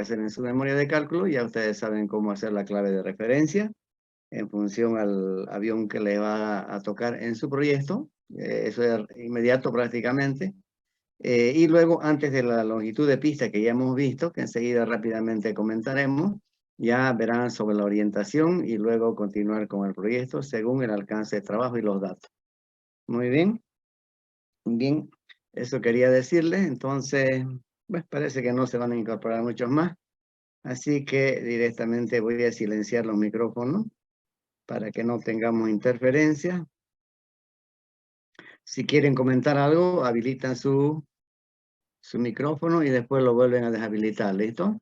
hacer en su memoria de cálculo. Ya ustedes saben cómo hacer la clave de referencia en función al avión que le va a tocar en su proyecto. Eso es inmediato prácticamente. Y luego, antes de la longitud de pista que ya hemos visto, que enseguida rápidamente comentaremos, ya verán sobre la orientación y luego continuar con el proyecto según el alcance de trabajo y los datos. Muy bien. Bien, eso quería decirles. Entonces, pues parece que no se van a incorporar muchos más. Así que directamente voy a silenciar los micrófonos para que no tengamos interferencia. Si quieren comentar algo, habilitan su micrófono y después lo vuelven a deshabilitar. ¿Listo?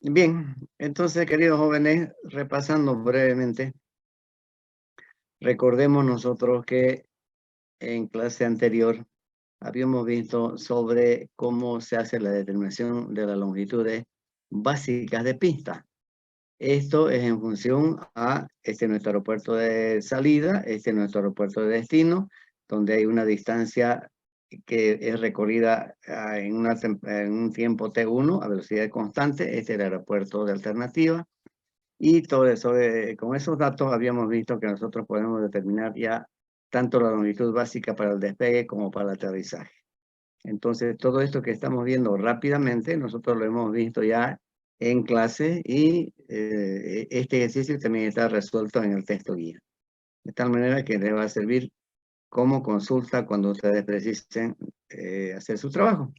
Bien, entonces, queridos jóvenes, repasando brevemente, recordemos nosotros que en clase anterior habíamos visto sobre cómo se hace la determinación de las longitudes básicas de pista. Esto es en función a este es nuestro aeropuerto de salida, este es nuestro aeropuerto de destino, donde hay una distancia que es recorrida en un tiempo T1 a velocidad constante. Este es el aeropuerto de alternativa. Y todo eso, con esos datos habíamos visto que nosotros podemos determinar ya tanto la longitud básica para el despegue como para el aterrizaje. Entonces, todo esto que estamos viendo rápidamente, nosotros lo hemos visto ya en clase y este ejercicio también está resuelto en el texto guía. De tal manera que les va a servir como consulta cuando ustedes precisen hacer su trabajo.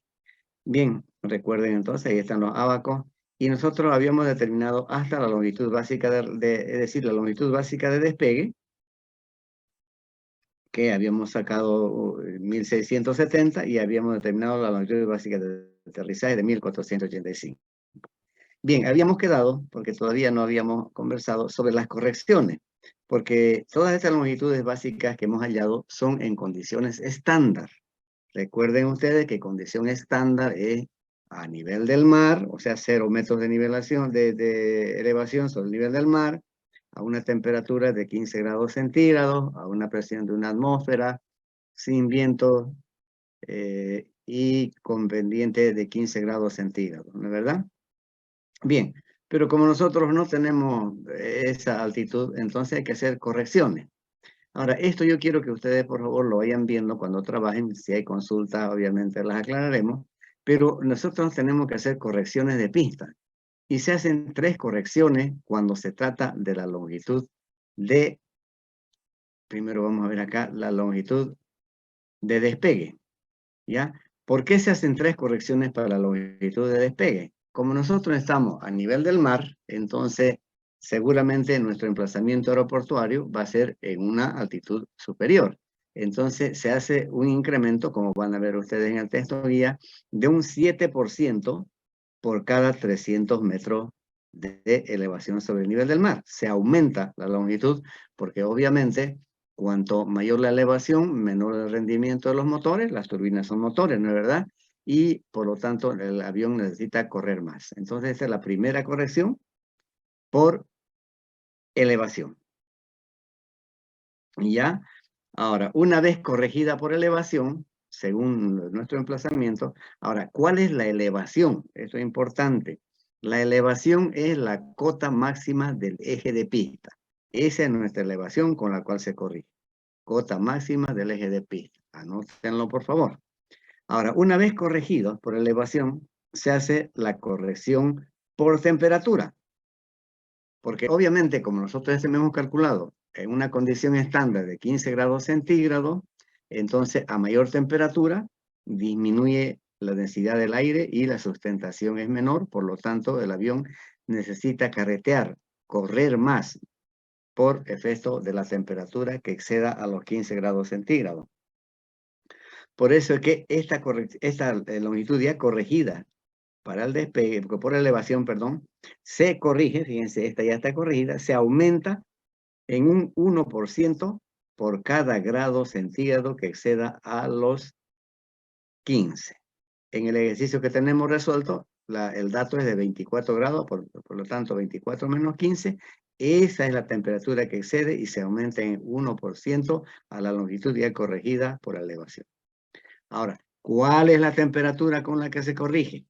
Bien, recuerden entonces, ahí están los ábacos. Y nosotros habíamos determinado hasta la longitud básica, es decir, la longitud básica de despegue, que habíamos sacado 1670 y habíamos determinado la longitud básica de aterrizaje de 1485. Bien, habíamos quedado, porque todavía no habíamos conversado, sobre las correcciones, porque todas estas longitudes básicas que hemos hallado son en condiciones estándar. Recuerden ustedes que condición estándar es a nivel del mar, o sea, 0 metros de nivelación, de elevación sobre el nivel del mar, a una temperatura de 15 grados centígrados, a una presión de una atmósfera, sin viento y con pendiente de 15 grados centígrados, ¿no es verdad? Bien, pero como nosotros no tenemos esa altitud, entonces hay que hacer correcciones. Ahora, esto yo quiero que ustedes, por favor, lo vayan viendo cuando trabajen. Si hay consultas, obviamente las aclararemos. Pero nosotros tenemos que hacer correcciones de pista. Y se hacen 3 correcciones cuando se trata de la longitud de... Primero vamos a ver acá la longitud de despegue. ¿Ya? ¿Por qué se hacen 3 correcciones para la longitud de despegue? Como nosotros estamos a nivel del mar, entonces seguramente nuestro emplazamiento aeroportuario va a ser en una altitud superior. Entonces se hace un incremento, como van a ver ustedes en el texto guía, de un 7% por cada 300 metros de elevación sobre el nivel del mar. Se aumenta la longitud porque obviamente cuanto mayor la elevación, menor el rendimiento de los motores. Las turbinas son motores, ¿no es verdad? Y por lo tanto el avión necesita correr más. Entonces esta es la primera corrección por elevación. ¿Ya? Ahora, una vez corregida por elevación, según nuestro emplazamiento, ahora, ¿cuál es la elevación? Esto es importante. La elevación es la cota máxima del eje de pista. Esa es nuestra elevación con la cual se corrige. Cota máxima del eje de pista. Anótenlo, por favor. Ahora, una vez corregido por elevación, se hace la corrección por temperatura. Porque obviamente, como nosotros hemos calculado en una condición estándar de 15 grados centígrados, entonces a mayor temperatura disminuye la densidad del aire y la sustentación es menor, por lo tanto el avión necesita carretear, correr más por efecto de la temperatura que exceda a los 15 grados centígrados. Por eso es que esta longitud ya corregida para el despegue, por elevación, perdón, se corrige, fíjense, esta ya está corregida, se aumenta en un 1% por cada grado centígrado que exceda a los 15. En el ejercicio que tenemos resuelto, el dato es de 24 grados, por lo tanto 24 menos 15, esa es la temperatura que excede y se aumenta en 1% a la longitud ya corregida por elevación. Ahora, ¿cuál es la temperatura con la que se corrige?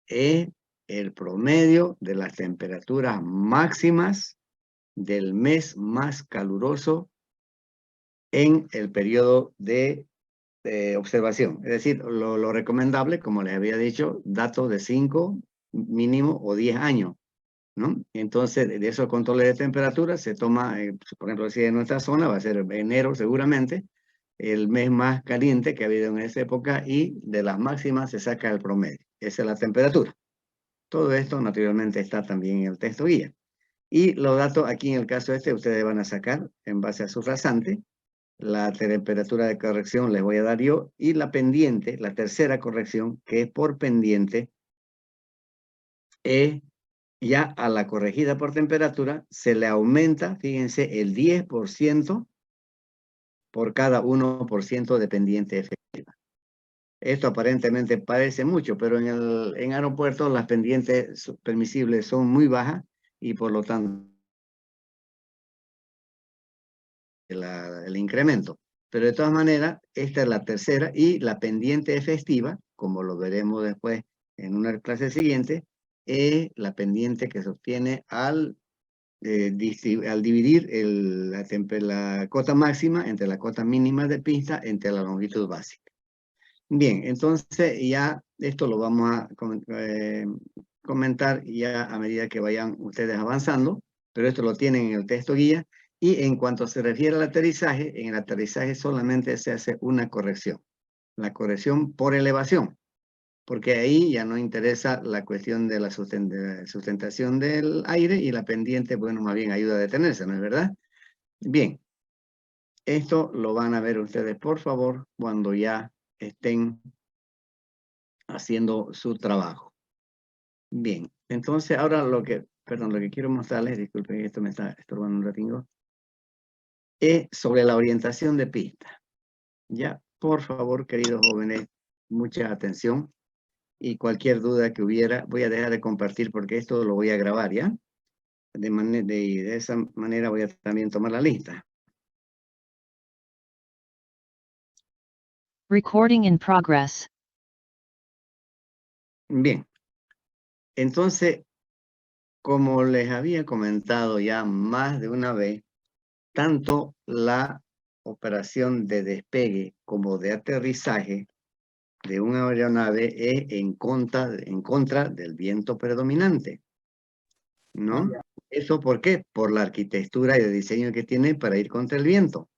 es el promedio de las temperaturas máximas del mes más caluroso en el periodo de observación. Es decir, lo recomendable, como les había dicho, datos de 5 mínimo o 10 años, ¿no? Entonces, de esos controles de temperatura se toma, por ejemplo, si en nuestra zona va a ser enero seguramente, el mes más caliente que ha habido en esa época, y de las máximas se saca el promedio. Esa es la temperatura. Todo esto naturalmente está también en el texto guía. Y los datos aquí en el caso este ustedes van a sacar en base a su rasante. La temperatura de corrección les voy a dar yo, y la pendiente, la tercera corrección, que es por pendiente, ya a la corregida por temperatura se le aumenta, fíjense, el 10% por cada 1% de pendiente efectiva. Esto aparentemente parece mucho, pero en aeropuertos las pendientes permisibles son muy bajas y por lo tanto el incremento. Pero de todas maneras, esta es la tercera, y la pendiente efectiva, como lo veremos después en una clase siguiente, es la pendiente que se obtiene al dividir la cota máxima entre la cota mínima de pista entre la longitud básica. Bien, entonces ya esto lo vamos a comentar ya a medida que vayan ustedes avanzando, pero esto lo tienen en el texto guía. Y en cuanto se refiere al aterrizaje, en el aterrizaje solamente se hace una corrección, la corrección por elevación, porque ahí ya no interesa la cuestión de la sustentación del aire, y la pendiente, bueno, más bien ayuda a detenerse, ¿no es verdad? Bien, esto lo van a ver ustedes, por favor, cuando ya estén haciendo su trabajo. Bien, entonces ahora lo que quiero mostrarles, disculpen, esto me está estorbando un ratito, es sobre la orientación de pista. Ya, por favor, queridos jóvenes, mucha atención, y cualquier duda que hubiera, voy a dejar de compartir porque esto lo voy a grabar, ¿ya? De esa manera voy a también tomar la lista. Recording in progress. Bien, entonces, como les había comentado ya más de una vez, tanto la operación de despegue como de aterrizaje de una aeronave es en contra del viento predominante, ¿no? ¿Eso por qué? Por la arquitectura y el diseño que tiene para ir contra el viento,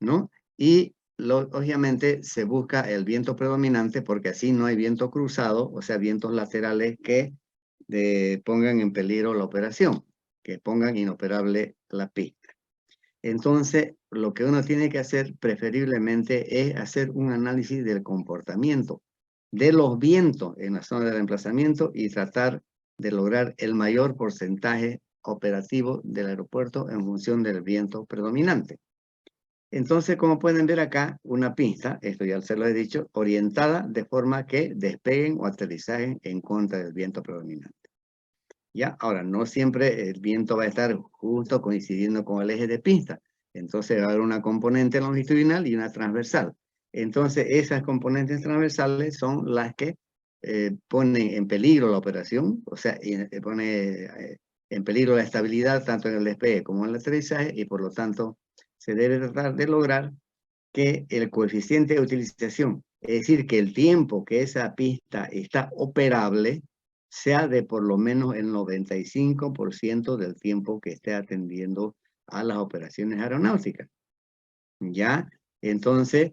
¿no? Y obviamente se busca el viento predominante porque así no hay viento cruzado, o sea, vientos laterales que pongan en peligro la operación, que pongan inoperable la pista. Entonces, lo que uno tiene que hacer preferiblemente es hacer un análisis del comportamiento de los vientos en la zona de reemplazamiento y tratar de lograr el mayor porcentaje operativo del aeropuerto en función del viento predominante. Entonces, como pueden ver acá, una pista, esto ya se lo he dicho, orientada de forma que despeguen o aterrizajen en contra del viento predominante. ¿Ya? Ahora, no siempre el viento va a estar justo coincidiendo con el eje de pista. Entonces va a haber una componente longitudinal y una transversal. Entonces, esas componentes transversales son las que ponen en peligro la operación, o sea, pone en peligro la estabilidad tanto en el despegue como en el aterrizaje, y por lo tanto se debe tratar de lograr que el coeficiente de utilización, es decir, que el tiempo que esa pista está operable, sea de por lo menos el 95% del tiempo que esté atendiendo a las operaciones aeronáuticas. ¿Ya? Entonces,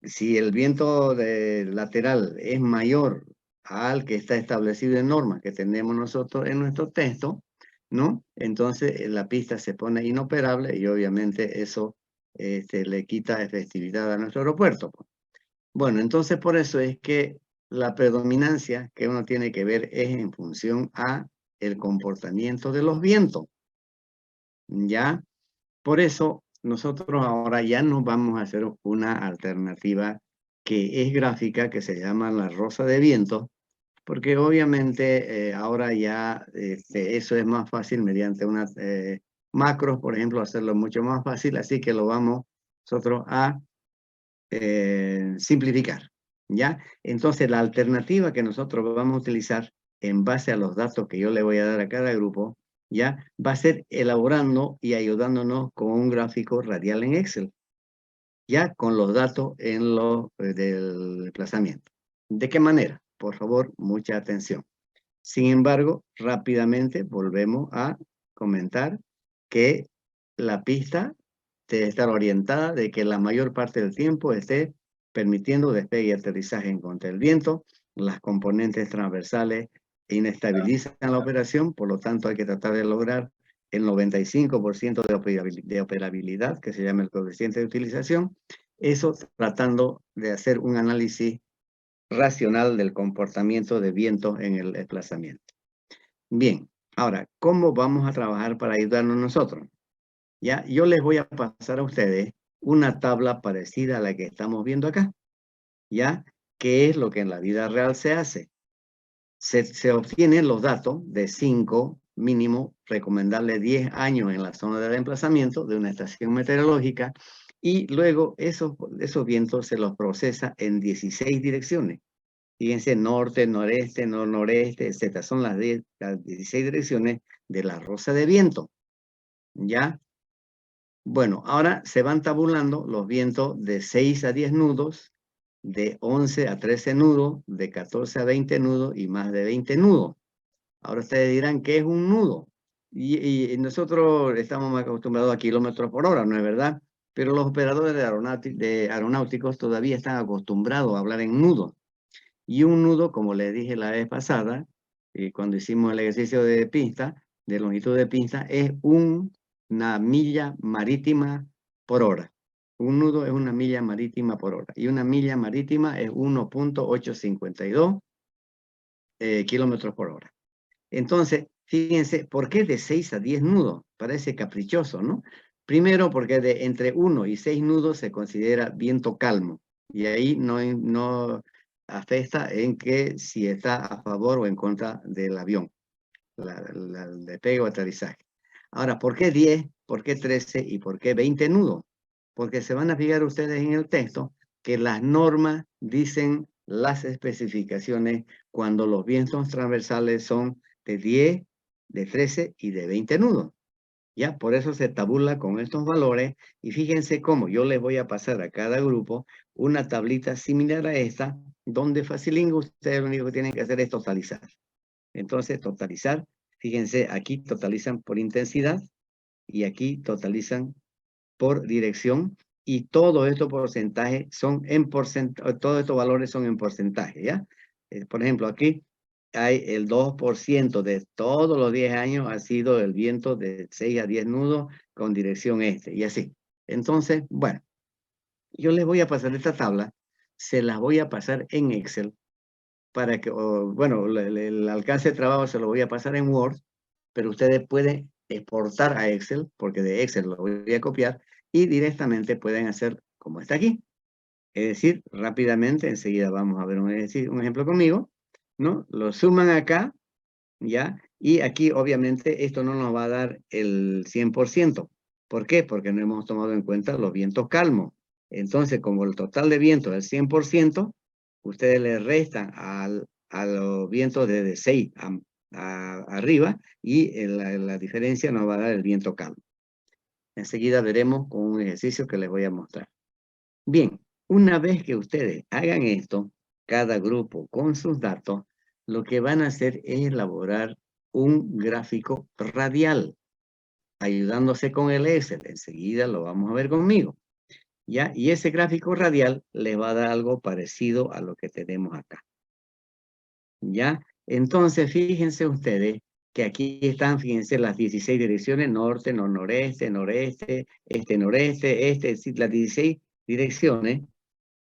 si el viento lateral es mayor al que está establecido en norma que tenemos nosotros en nuestro texto, ¿no? Entonces la pista se pone inoperable y obviamente eso le quita efectividad a nuestro aeropuerto. Bueno, entonces por eso es que la predominancia que uno tiene que ver es en función a el comportamiento de los vientos. ¿Ya? Por eso nosotros ahora ya nos vamos a hacer una alternativa que es gráfica, que se llama la rosa de vientos, porque obviamente ahora ya eso es más fácil mediante unas macros, por ejemplo, hacerlo mucho más fácil, así que lo vamos nosotros a simplificar, ¿ya? Entonces la alternativa que nosotros vamos a utilizar en base a los datos que yo le voy a dar a cada grupo, ya va a ser elaborando y ayudándonos con un gráfico radial en Excel, ya con los datos en del desplazamiento. ¿De qué manera? Por favor, mucha atención. Sin embargo, rápidamente volvemos a comentar que la pista debe estar orientada de que la mayor parte del tiempo esté permitiendo despegue y aterrizaje en contra del viento. Las componentes transversales inestabilizan la operación, por lo tanto hay que tratar de lograr el 95% de operabilidad, que se llama el coeficiente de utilización. Eso tratando de hacer un análisis racional del comportamiento de viento en el desplazamiento. Bien, ahora, ¿cómo vamos a trabajar para ayudarnos nosotros? Ya, yo les voy a pasar a ustedes una tabla parecida a la que estamos viendo acá. ¿Ya? ¿Qué es lo que en la vida real se hace? Se obtienen los datos de 5, mínimo, recomendable 10 años en la zona de emplazamiento de una estación meteorológica y luego esos vientos se los procesa en 16 direcciones. Fíjense, norte, noreste, noreste, etc. Son las 16 direcciones de la rosa de viento. ¿Ya? Bueno, ahora se van tabulando los vientos de 6 a 10 nudos, de 11 a 13 nudos, de 14 a 20 nudos y más de 20 nudos. Ahora ustedes dirán, ¿qué es un nudo? Y nosotros estamos más acostumbrados a kilómetros por hora, ¿no es verdad? Pero los operadores de aeronáuticos todavía están acostumbrados a hablar en nudos. Y un nudo, como les dije la vez pasada, cuando hicimos el ejercicio de pista, de longitud de pista, es una milla marítima por hora. Un nudo es una milla marítima por hora. Y una milla marítima es 1.852 kilómetros por hora. Entonces, fíjense, ¿por qué de 6 a 10 nudos? Parece caprichoso, ¿no? Primero, porque entre 1 y 6 nudos se considera viento calmo. Y ahí no afecta en que si está a favor o en contra del avión, el despegue o aterrizaje. Ahora, ¿por qué 10? ¿Por qué 13? ¿Y por qué 20 nudos? Porque se van a fijar ustedes en el texto que las normas dicen las especificaciones cuando los vientos transversales son de 10, de 13 y de 20 nudos. ¿Ya? Por eso se tabula con estos valores y fíjense cómo yo les voy a pasar a cada grupo una tablita similar a esta, donde facilín ustedes lo único que tienen que hacer es totalizar. Entonces, totalizar, fíjense, aquí totalizan por intensidad y aquí totalizan por dirección y todos estos porcentajes son en porcentaje, todos estos valores son en porcentaje, ¿ya? Por ejemplo, aquí hay el 2% de todos los 10 años ha sido el viento de 6 a 10 nudos con dirección este y así. Entonces, bueno, yo les voy a pasar esta tabla, se las voy a pasar en Excel para que, bueno, el alcance de trabajo se lo voy a pasar en Word, pero ustedes pueden exportar a Excel, porque de Excel lo voy a copiar, y directamente pueden hacer como está aquí. Es decir, rápidamente, enseguida vamos a ver un ejemplo conmigo, ¿no? Lo suman acá, ¿ya? Y aquí, obviamente, esto no nos va a dar el 100%. ¿Por qué? Porque no hemos tomado en cuenta los vientos calmos. Entonces, como el total de viento es el 100%, ustedes le restan a los vientos desde 6 arriba y la diferencia nos va a dar el viento calmo. Enseguida veremos con un ejercicio que les voy a mostrar. Bien, una vez que ustedes hagan esto, cada grupo con sus datos, lo que van a hacer es elaborar un gráfico radial, ayudándose con el Excel. Enseguida lo vamos a ver conmigo. ¿Ya? Y ese gráfico radial les va a dar algo parecido a lo que tenemos acá. ¿Ya? Entonces, fíjense ustedes que aquí están, fíjense, las 16 direcciones, norte, noreste, noreste, noreste, es decir, las 16 direcciones.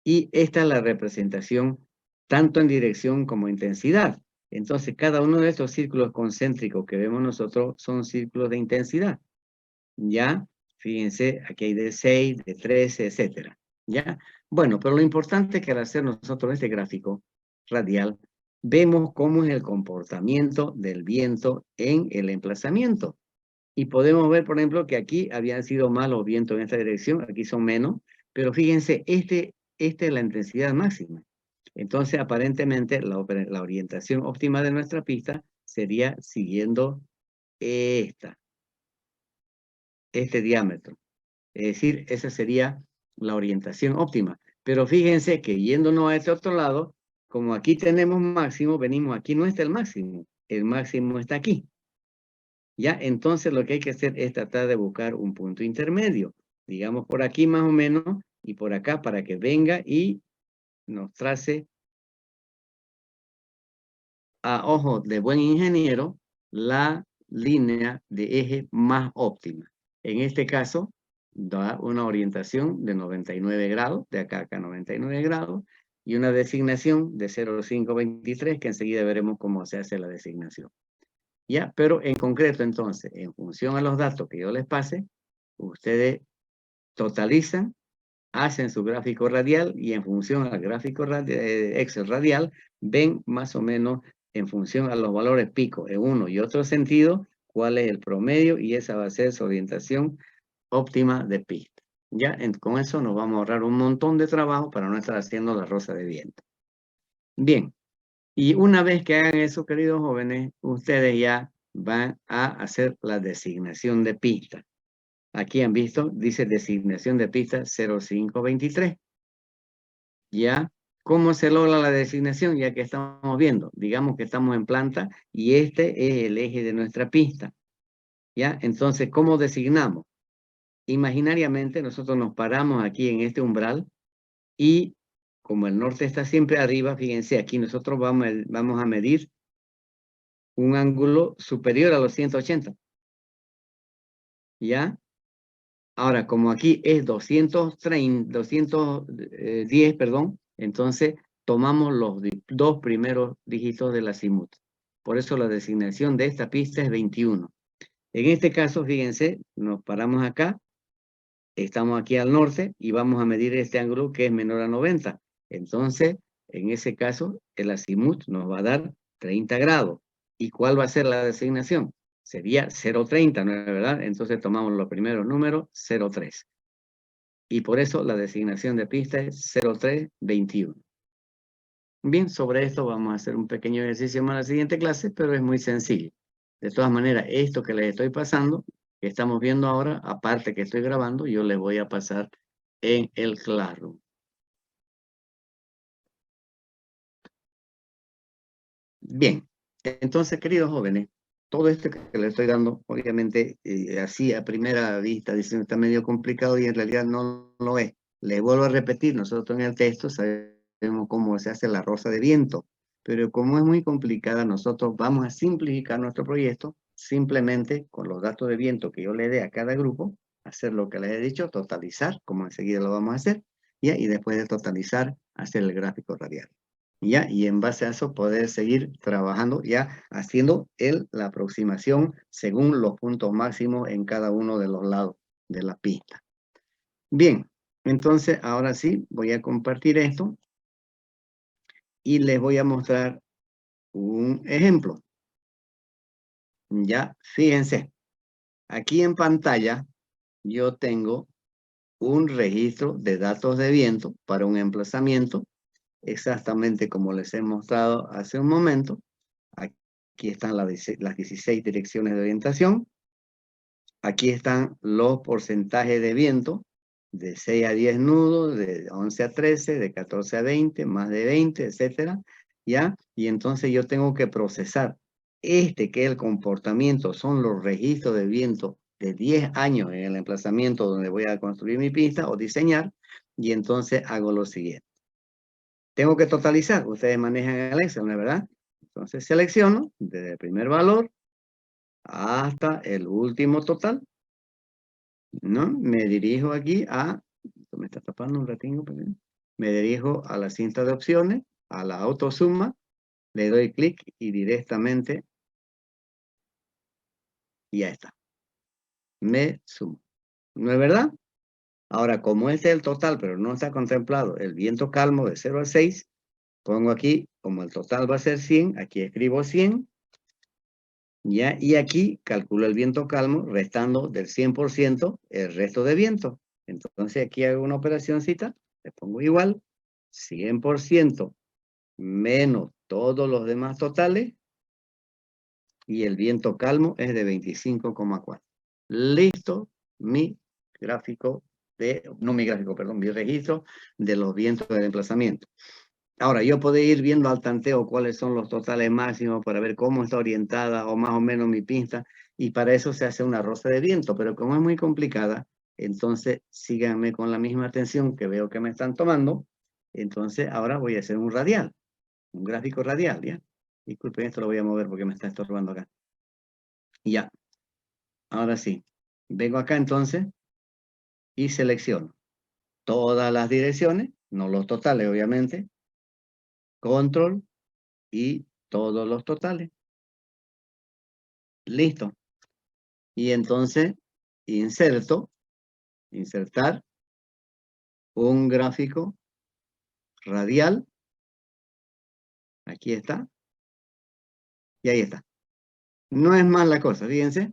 Y esta es la representación tanto en dirección como intensidad. Entonces, cada uno de estos círculos concéntricos que vemos nosotros son círculos de intensidad. ¿Ya? Fíjense, aquí hay de 6, de 13, etcétera. ¿Ya? Bueno, pero lo importante es que al hacer nosotros este gráfico radial, vemos cómo es el comportamiento del viento en el emplazamiento. Y podemos ver, por ejemplo, que aquí habían sido más los vientos en esta dirección, aquí son menos, pero fíjense, esta es la intensidad máxima. Entonces, aparentemente, la orientación óptima de nuestra pista sería siguiendo este diámetro. Es decir, esa sería la orientación óptima. Pero fíjense que yéndonos a este otro lado, como aquí tenemos máximo, venimos aquí, no está el máximo está aquí. Ya, entonces lo que hay que hacer es tratar de buscar un punto intermedio. Digamos por aquí más o menos y por acá para que venga y nos trace a ojos de buen ingeniero la línea de eje más óptima. En este caso, da una orientación de 99 grados, de acá a acá 99 grados, y una designación de 0,523, que enseguida veremos cómo se hace la designación. Ya, pero en concreto entonces, en función a los datos que yo les pase, ustedes totalizan, hacen su gráfico radial y en función al gráfico Excel radial, ven más o menos en función a los valores pico en uno y otro sentido, cuál es el promedio y esa va a ser su orientación óptima de pista. Ya, con eso nos vamos a ahorrar un montón de trabajo para no estar haciendo la rosa de viento. Bien, y una vez que hagan eso, queridos jóvenes, ustedes ya van a hacer la designación de pista. Aquí han visto, dice designación de pista 0523. ¿Ya? ¿Cómo se logra la designación? Ya que estamos viendo, digamos que estamos en planta y este es el eje de nuestra pista. ¿Ya? Entonces, ¿cómo designamos? Imaginariamente nosotros nos paramos aquí en este umbral y como el norte está siempre arriba, fíjense, aquí nosotros vamos a medir un ángulo superior a los 180. ¿Ya? Ahora, como aquí es 210, perdón, entonces tomamos los dos primeros dígitos de la azimut. Por eso la designación de esta pista es 21. En este caso, fíjense, nos paramos acá, estamos aquí al norte y vamos a medir este ángulo que es menor a 90. Entonces, en ese caso, el azimut nos va a dar 30 grados. ¿Y cuál va a ser la designación? Sería 0,30, ¿no es verdad? Entonces tomamos los primeros números, 0,3. Y por eso la designación de pista es 0321. Bien, sobre esto vamos a hacer un pequeño ejercicio más en la siguiente clase, pero es muy sencillo. De todas maneras, esto que les estoy pasando, que estamos viendo ahora, aparte que estoy grabando, yo les voy a pasar en el Classroom. Bien, entonces, queridos jóvenes, todo esto que les estoy dando, obviamente, así a primera vista, dicen está medio complicado y en realidad no lo es. Les vuelvo a repetir, nosotros en el texto sabemos cómo se hace la rosa de viento, pero como es muy complicada, nosotros vamos a simplificar nuestro proyecto simplemente con los datos de viento que yo le dé a cada grupo, hacer lo que les he dicho, totalizar, como enseguida lo vamos a hacer, ¿ya? Y después de totalizar, hacer el gráfico radial. ¿Ya? Y en base a eso poder seguir trabajando, ya haciendo la aproximación según los puntos máximos en cada uno de los lados de la pista. Bien, entonces ahora sí voy a compartir esto y les voy a mostrar un ejemplo. Ya, fíjense, aquí en pantalla yo tengo un registro de datos de viento para un emplazamiento, exactamente como les he mostrado hace un momento. Aquí están las 16 direcciones de orientación. Aquí están los porcentajes de viento, de 6 a 10 nudos, de 11 a 13, de 14 a 20, más de 20, etcétera, ¿ya? Y entonces yo tengo que procesar que es el comportamiento, son los registros de viento de 10 años en el emplazamiento donde voy a construir mi pista o diseñar, y entonces hago lo siguiente. Tengo que totalizar, ustedes manejan el Excel, ¿no es verdad? Entonces selecciono desde el primer valor hasta el último total, ¿no? Me dirijo aquí me está tapando un ratingo, perdón. Me dirijo a la cinta de opciones, a la autosuma, le doy clic y directamente ya está. Me sumo. ¿No es verdad? Ahora, como este es el total, pero no está contemplado el viento calmo de 0 a 6, pongo aquí, como el total va a ser 100, aquí escribo 100, ¿ya? Y aquí calculo el viento calmo, restando del 100% el resto de viento. Entonces aquí hago una operacióncita, le pongo igual, 100% menos todos los demás totales, y el viento calmo es de 25,4. Listo mi gráfico mi registro de los vientos de desplazamiento. Ahora, yo puedo ir viendo al tanteo cuáles son los totales máximos para ver cómo está orientada o más o menos mi pista, y para eso se hace una rosa de viento, pero como es muy complicada, entonces síganme con la misma atención que veo que me están tomando. Entonces ahora voy a hacer un radial, un gráfico radial, ¿ya? Disculpen, esto lo voy a mover porque me está estorbando acá. Ya, ahora sí. Vengo acá entonces y selecciono todas las direcciones, no los totales obviamente, control y todos los totales. Listo. Y entonces insertar un gráfico radial. Aquí está. Y ahí está. No es más la cosa, fíjense.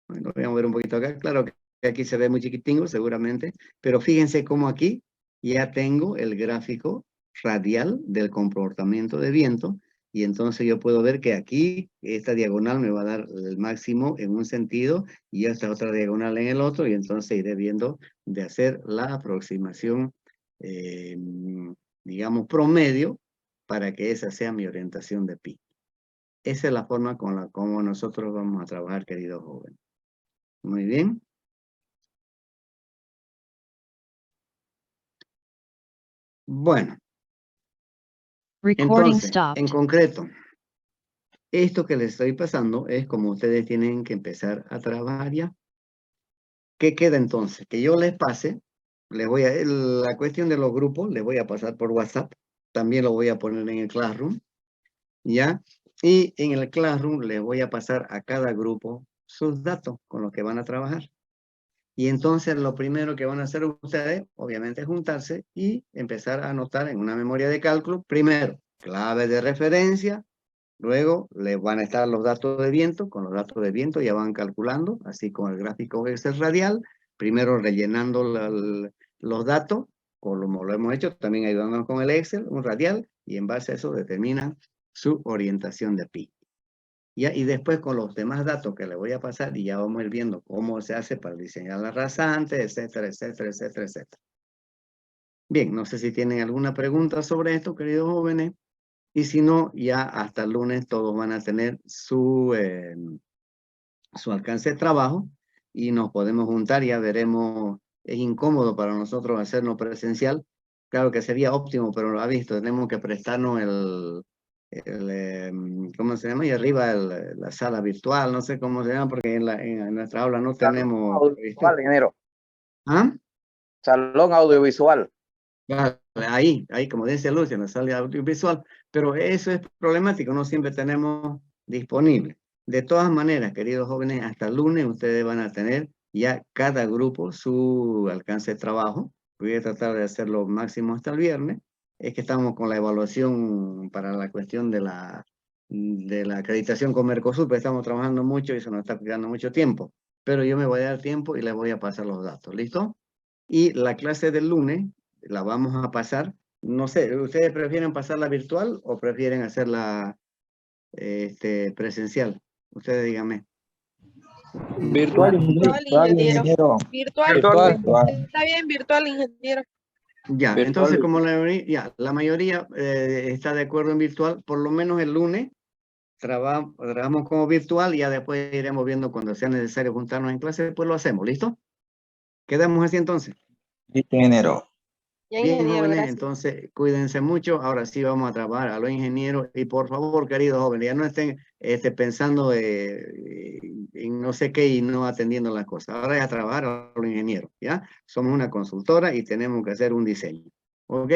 Bueno, voy a mover un poquito acá. Claro que aquí se ve muy chiquitingo seguramente, pero fíjense cómo aquí ya tengo el gráfico radial del comportamiento de viento, y entonces yo puedo ver que aquí esta diagonal me va a dar el máximo en un sentido y esta otra diagonal en el otro, y entonces iré viendo de hacer la aproximación, digamos, promedio, para que esa sea mi orientación de pi. Esa es la forma con la como nosotros vamos a trabajar, queridos jóvenes. Muy bien. Bueno, entonces, en concreto, esto que les estoy pasando es como ustedes tienen que empezar a trabajar ya. ¿Qué queda entonces? Que yo les pase, la cuestión de los grupos, les voy a pasar por WhatsApp, también lo voy a poner en el Classroom, ¿ya? Y en el Classroom les voy a pasar a cada grupo sus datos con los que van a trabajar. Y entonces lo primero que van a hacer ustedes, obviamente, es juntarse y empezar a anotar en una memoria de cálculo, primero, clave de referencia, luego les van a estar los datos de viento, con los datos de viento ya van calculando, así con el gráfico Excel radial, primero rellenando los datos, como lo hemos hecho, también ayudándonos con el Excel, un radial, y en base a eso determinan su orientación de pi. ¿Ya? Y después con los demás datos que le voy a pasar, y ya vamos a ir viendo cómo se hace para diseñar la rasante, etcétera, etcétera, etcétera, etcétera. Bien, no sé si tienen alguna pregunta sobre esto, queridos jóvenes. Y si no, ya hasta el lunes todos van a tener su alcance de trabajo y nos podemos juntar. Ya veremos, es incómodo para nosotros hacerlo presencial. Claro que sería óptimo, pero lo ha visto, tenemos que prestarnos ¿cómo se llama? Y arriba la sala virtual, no sé cómo se llama, porque en nuestra aula no tenemos... Audiovisual, ingeniero. ¿Ah? Salón audiovisual. Ahí, como dice Lucia, en la sala audiovisual, pero eso es problemático, no siempre tenemos disponible. De todas maneras, queridos jóvenes, hasta el lunes ustedes van a tener ya cada grupo su alcance de trabajo. Voy a tratar de hacerlo máximo hasta el viernes. Es que estamos con la evaluación para la cuestión de la acreditación con Mercosur, pero estamos trabajando mucho y eso nos está quedando mucho tiempo. Pero yo me voy a dar tiempo y les voy a pasar los datos, ¿listo? Y la clase del lunes la vamos a pasar, no sé, ¿ustedes prefieren pasarla virtual o prefieren hacerla presencial? Ustedes díganme. Virtual, ingeniero. Virtual. Virtual. Está bien, virtual, ingeniero. Ya, Virtual. entonces como la mayoría está de acuerdo en virtual, por lo menos el lunes trabajamos como virtual y ya después iremos viendo cuando sea necesario juntarnos en clase, pues lo hacemos, ¿listo? Quedamos así entonces. Ingeniero. Ya, Bien, ingeniero, jóvenes, gracias. entonces cuídense mucho. Ahora sí vamos a trabajar a los ingenieros. Y por favor, queridos jóvenes, ya no estén pensando en no sé qué y no atendiendo las cosas. Ahora es a trabajar a los ingenieros, ¿ya? Somos una consultora y tenemos que hacer un diseño. ¿Ok?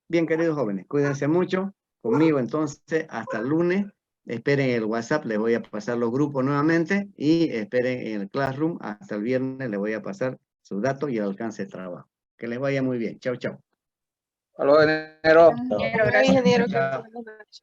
Bien, queridos jóvenes, cuídense mucho. Conmigo, entonces, hasta el lunes. Esperen el WhatsApp, les voy a pasar los grupos nuevamente. Y esperen en el Classroom. Hasta el viernes les voy a pasar sus datos y el alcance de trabajo. Que les vaya muy bien. Chao, chao. Hasta luego, ingeniero. Ingeniero, gracias. Ingeniero, que buenas noches.